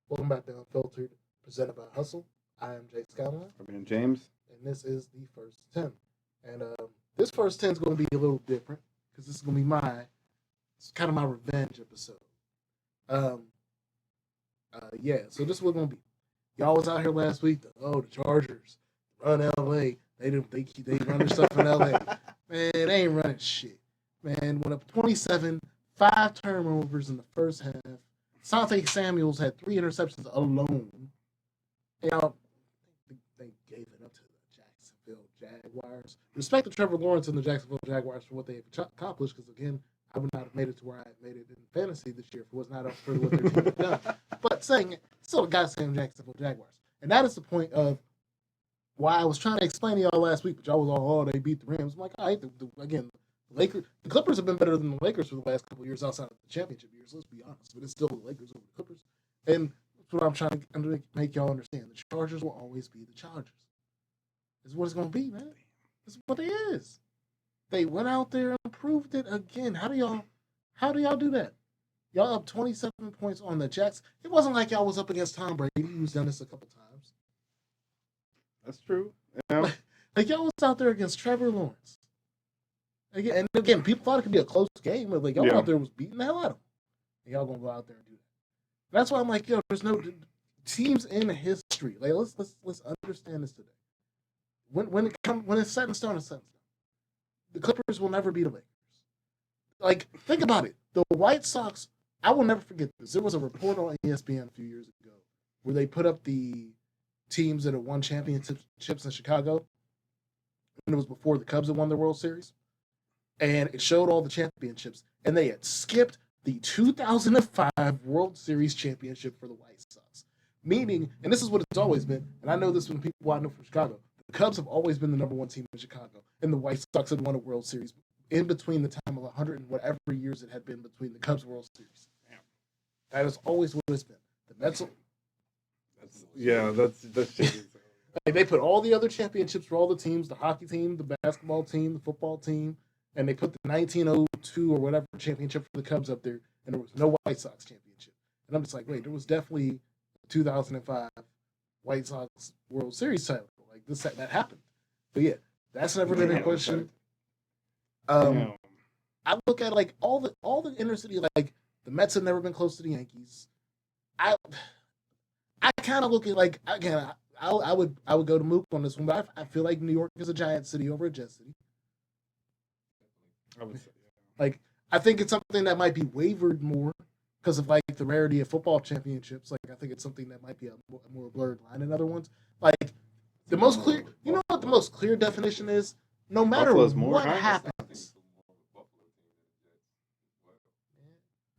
Welcome back to Unfiltered, presented by Hustle. I am Jay Scanlon, I'm James. and this is the first 10. And this first 10 is going to be a little different because this is going to be it's kind of my revenge episode. Um, so this is what it's going to be. Y'all was out here last week. The Chargers run LA. They run their stuff in LA. Man, they ain't running shit. Man, went up 27, 5 turnovers in the first half. Asante Samuels had 3 interceptions alone. Y'all, they gave it up to the Jacksonville Jaguars. Respect to Trevor Lawrence and the Jacksonville Jaguars for what they've accomplished, because again, I would not have made it to where I made it in fantasy this year if it was not for what their team had done. But saying it, still a goddamn Jacksonville Jaguars. And that is the point of why I was trying to explain to y'all last week, but y'all was all, they beat the Rams. I'm like, all right, again, the Clippers have been better than the Lakers for the last couple of years outside of the championship years. Let's be honest, but it's still the Lakers over the Clippers, and that's what I'm trying to make y'all understand. The Chargers will always be the Chargers. This is what it's going to be, man. This is what it is. They went out there and proved it again. How do y'all do that? Y'all up 27 points on the Jets. It wasn't like y'all was up against Tom Brady, who's done this a couple times. That's true. Yeah. Like y'all was out there against Trevor Lawrence. Again, people thought it could be a close game, but y'all out there was beating the hell out of them. And y'all gonna go out there and do that. That's why I'm like, there's no teams in history. Like let's understand this today. When it's set in stone, it's set in stone. The Clippers will never beat the Lakers. Like, think about it. The White Sox, I will never forget this. There was a report on ESPN a few years ago where they put up the teams that have won championships in Chicago. And it was before the Cubs had won the World Series. And it showed all the championships. And they had skipped the 2005 World Series championship for the White Sox. Meaning, and this is what it's always been, and I know this from people I know from Chicago, the Cubs have always been the number one team in Chicago. And the White Sox had won a World Series in between the time of 100 and whatever years it had been between the Cubs World Series. That is always what it's been. The Mets. That's shit. Like, they put all the other championships for all the teams, the hockey team, the basketball team, the football team, and they put the 1902 or whatever championship for the Cubs up there, and there was no White Sox championship. And I'm just like, wait, there was definitely 2005 White Sox World Series title. Like that happened. But yeah, that's never been a question. I look at like all the inner city, like the Mets have never been close to the Yankees. I kind of look at like again, I would go to Mook on this one, but I feel like New York is a giant city over a jet city. I would say, like I think it's something that might be wavered more because of like the rarity of football championships. Like I think it's something that might be a more blurred line than other ones. Like the most clear, you know what the most clear definition is? No matter what happens.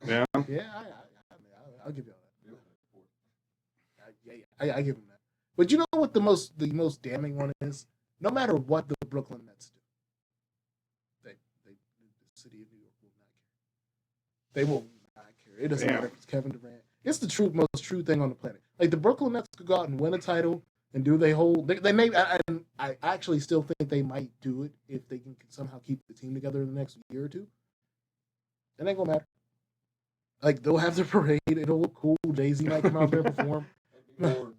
Yeah. Yeah, I'll give you all that. I give him that. But you know what the most damning one is? No matter what the Brooklyn Nets do, the city of New York will not care. They will not care. It doesn't matter if it's Kevin Durant. It's the most true thing on the planet. Like the Brooklyn Nets could go out and win a title, and do they hold? They may. I actually still think they might do it if they can somehow keep the team together in the next year or two. It ain't gonna matter. Like they'll have their parade. It'll look cool. Jay-Z might come out there and perform. More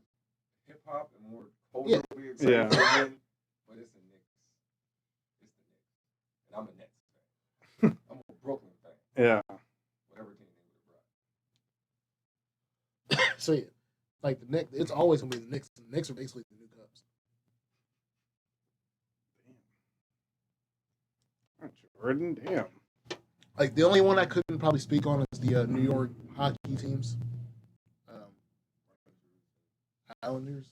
hip hop and more culturally exciting. Yeah. But it's the Knicks. It's the Knicks. And I'm a Nets fan. I'm a Brooklyn fan. Yeah. Whatever team they would have brought. So yeah, like the Knicks, it's always gonna be the Knicks. The Knicks are basically the new Cubs. Jordan, damn. Like the only one I couldn't probably speak on is the New York hockey teams. Islanders.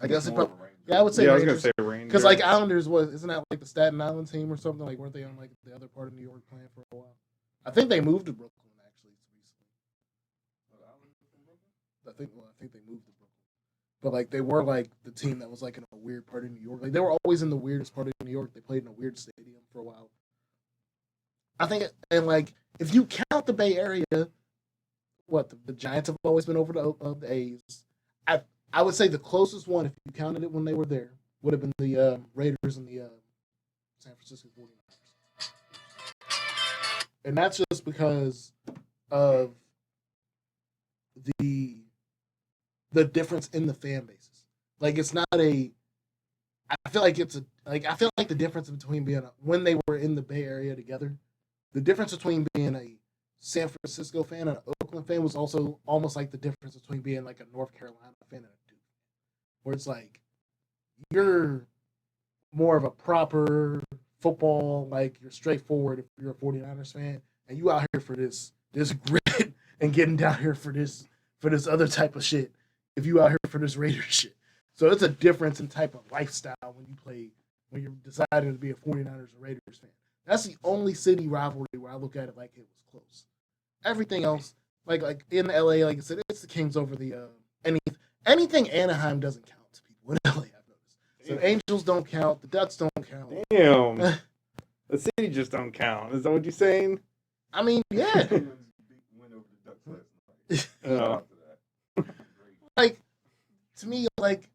I guess I would say I was Rangers. gonna say Rangers. Because like Islanders isn't that like the Staten Island team or something? Like weren't they on like the other part of New York playing for a while? I think they moved to Brooklyn actually recently. I think they moved to Brooklyn. But like they were like the team that was like in a weird part of New York. Like they were always in the weirdest part of New York. They played in a weird stadium for a while. I think, and like if you count the Bay Area, what the Giants have always been over the A's. I would say the closest one, if you counted it when they were there, would have been the Raiders and the San Francisco 49ers. And that's just because of the difference in the fan bases. Like it's not a. I feel like it's a like I feel like the difference between being when they were in the Bay Area together, the difference between being a San Francisco fan and an Oakland fan was also almost like the difference between being like a North Carolina fan and a Duke, where it's like you're more of a proper football, like you're straightforward if you're a 49ers fan, and you out here for this grit and getting down here for this other type of shit. If you out here for this Raiders shit. So it's a difference in type of lifestyle when you're deciding to be a 49ers or Raiders fan. That's the only city rivalry where I look at it like it was close. Everything else, like in LA, like I said, it's the Kings over the anything Anaheim doesn't count to people in LA. I've noticed. So Angels don't count, the Ducks don't count. Damn, the city just don't count. Is that what you're saying? I mean, yeah. Win over the Ducks last night. Shout out to that. Like to me, like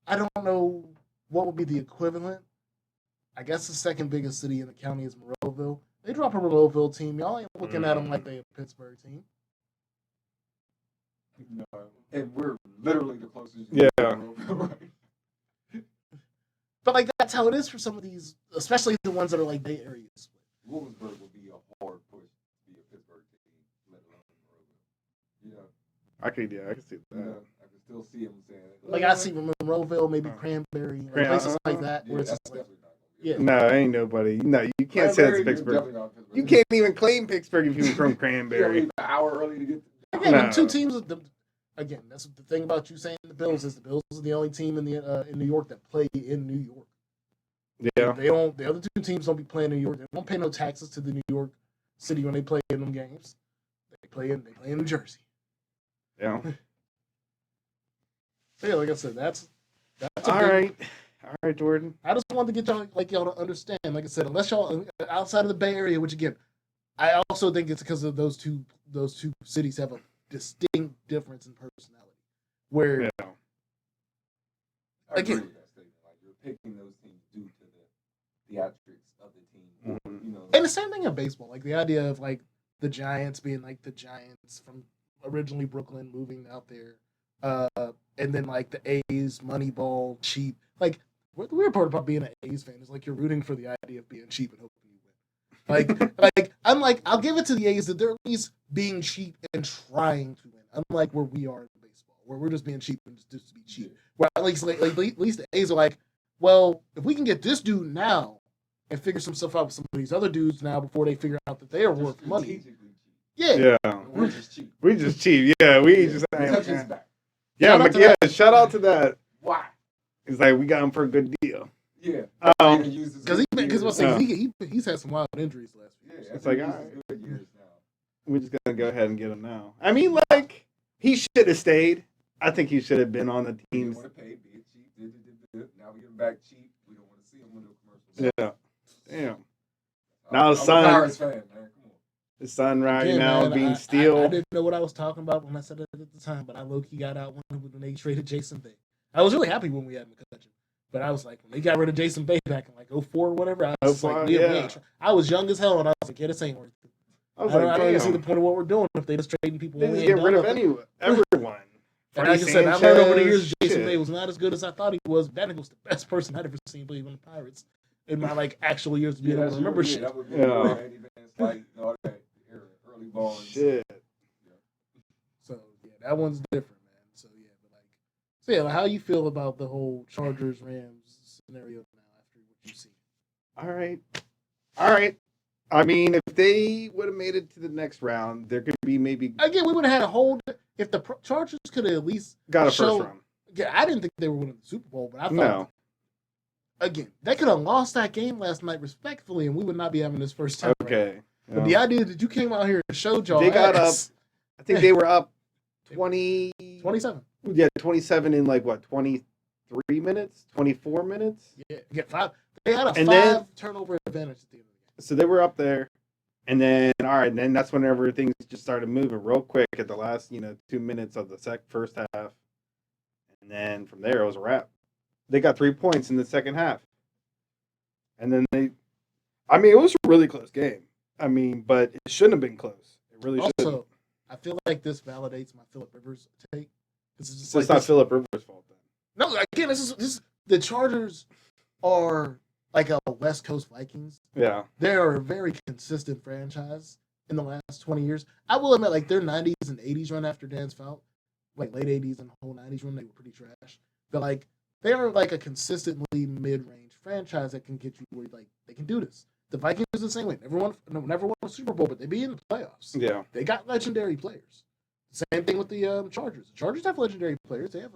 I don't know what would be the equivalent. I guess the second biggest city in the county is Monroeville. They drop a Monroeville team. Y'all ain't looking at them like they a Pittsburgh team. No, and we're literally the closest. Yeah. But like that's how it is for some of these, especially the ones that are like Bay areas. Williamsburg would be a hard push to be a Pittsburgh team, let alone Monroeville. I could see that. I can still see him saying it. Like I see Monroeville, maybe Cranberry, like places like that, where it's that's just like, definitely not gonna be No, ain't nobody. No, you can't say that's Cranberry, you're Pittsburgh. definitely not Pittsburgh. You can't even claim Pittsburgh if you're from You gotta Cranberry. leave an hour early to get. again, No. two teams. Again, that's the thing about you saying the Bills is the Bills are the only team in New York that play in New York. Yeah. They don't. The other two teams don't be playing in New York. They don't pay no taxes to the New York City when they play in them games. They play in New Jersey. Yeah. So yeah, like I said, that's All right, Jordan. I just wanted to get y'all to understand. Like I said, unless y'all outside of the Bay Area, which again, I also think it's because of those two cities have a distinct difference in personality. Where Yeah. I agree Again- with that statement. Like you're picking those teams due to the theatrics of the team. Mhm. You know, and the same thing in baseball, like the idea of like the Giants being like the Giants from originally Brooklyn moving out there, and then like the A's, Moneyball, cheap. Like the weird part about being an A's fan is like you're rooting for the idea of being cheap and hoping you win. Like I'm like I'll give it to the A's that they're at least being cheap and trying to win, unlike where we are in baseball, where we're just being cheap and just to be cheap. Well, at least the A's are like, well, if we can get this dude now and figure some stuff out with some of these other dudes now before they figure out that they are just worth money. strategically cheap. Yeah. Yeah. We're just cheap. We just cheap. Yeah, we just. Touch his back. Yeah, Shout out but to yeah. Shout out to that. Why? It's like we got him for a good deal. Yeah. Because he's had some wild injuries last week. Yeah, It's like, all all right. Good years now. We're just gonna go ahead and get him now. I mean, like he should have stayed. I think he should have been on the We didn't teams. want to pay, be it cheap. Now we get him back cheap. We don't want to see him with no commercials. Yeah. Damn. I'm Now a his son- Pirates fan, man. Come on. The sun right Again, now man, being I steel. didn't know what I was talking about when I said it at the time, but I low-key got out when they traded Jason Bay. I was really happy when we had McCutcheon, but I was like, when they got rid of Jason Bay back in like 04 or whatever, I was 04, like, yeah. I was young as hell, and I was like, yeah, this ain't worth it. I was I don't like, even see the damn. point of what we're doing if they just trading people. They when just we ain't get rid done of nothing. everyone. And like I Freddie said, I learned over the years Sanchez, Jason shit. Bay was not as good as I thought he was. That nigga was the best person I'd ever seen play on the Pirates in my like actual years of being able to remember shit. That would be Yeah. Randy Van Slyke and all that early ball. And Shit. So yeah, that one's different, man. So yeah, like, how you feel about the whole Chargers Rams scenario now after what you see? All right. I mean, if they would have made it to the next round, there could be maybe Again, we would have had a whole. If the Chargers could have at least got a show- first round. Yeah, I didn't think they were winning the Super Bowl, but I thought No. again they could have lost that game last night respectfully, and we would not be having this first time. Right Okay. now. But the idea that you came out here and showed y'all They got ass, I think they were up 20. 27. Yeah, 27 in like what, 23 minutes, 24 minutes. Yeah, five. They had a And five then- turnover advantage at the end of the game. So they were up there, and then then that's whenever things just started moving real quick at the last 2 minutes of the first half, and then from there it was a wrap. They got 3 points in the second half, and then it was a really close game. I mean, but it shouldn't have been close. It really should. Also, I feel like this validates my Phillip Rivers take. It's just So it's not Philip Rivers' fault then. No, again, this the Chargers are like a West Coast Vikings. Yeah. They are a very consistent franchise in the last 20 years. I will admit, like their 90s and 80s run after Dan Fouts, like late 80s and whole 90s run, they were pretty trash. But like they are like a consistently mid-range franchise that can get you where like they can do this. The Vikings are the same way. Never won a Super Bowl, but they be in the playoffs. Yeah. They got legendary players. Same thing with the Chargers. The Chargers have legendary players. They have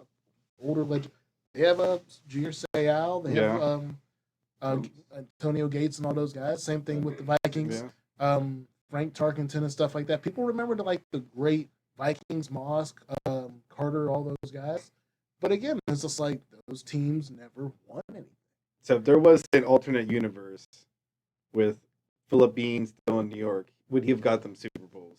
older legend. They have Junior Seau. They have Antonio Gates and all those guys. Same thing with the Vikings. Yeah. Frank Tarkenton and stuff like that. People remember the great Vikings, Moss, Carter, all those guys. But again, it's just like those teams never won anything. So if there was an alternate universe with Philip Bean still in New York, would he have got them Super Bowls?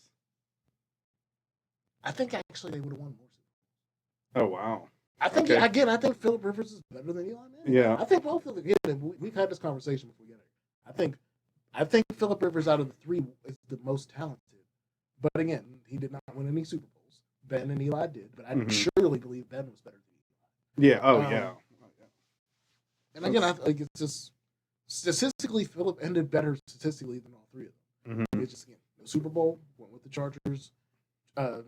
I think actually they would have won more. Oh wow! I think Okay. again, I think Philip Rivers is better than Eli Manning. Yeah. I think both of them. Again, we've had this conversation before we get here. I think Philip Rivers out of the three is the most talented. But again, he did not win any Super Bowls. Ben and Eli did, but I surely believe Ben was better than Eli. Yeah. Oh yeah. And again, I like it's just statistically, Philip ended better statistically than all three of them. Mm-hmm. It's just again, the Super Bowl went with the Chargers.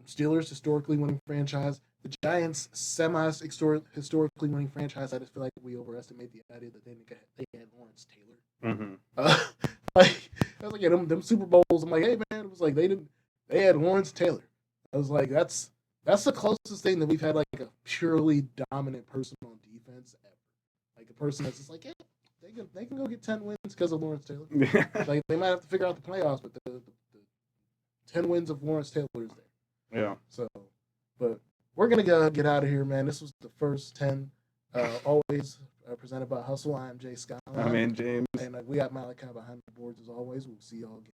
Steelers historically winning franchise. The Giants historically winning franchise. I just feel like we overestimate the idea that they had Lawrence Taylor. Mm-hmm. Like I was like, yeah, them Super Bowls. I'm like, hey man, it was like they had Lawrence Taylor. I was like, that's the closest thing that we've had like a purely dominant person on defense ever. Like a person that's just like, yeah, they can go get 10 wins because of Lawrence Taylor. Like they might have to figure out the playoffs, but the 10 wins of Lawrence Taylor is there. Yeah. So, but we're gonna go get out of here, man. This was the first 10, always presented by Hustle. I am Jay Scott. I'm in James. And we got Malachi behind the boards as always. We'll see y'all again.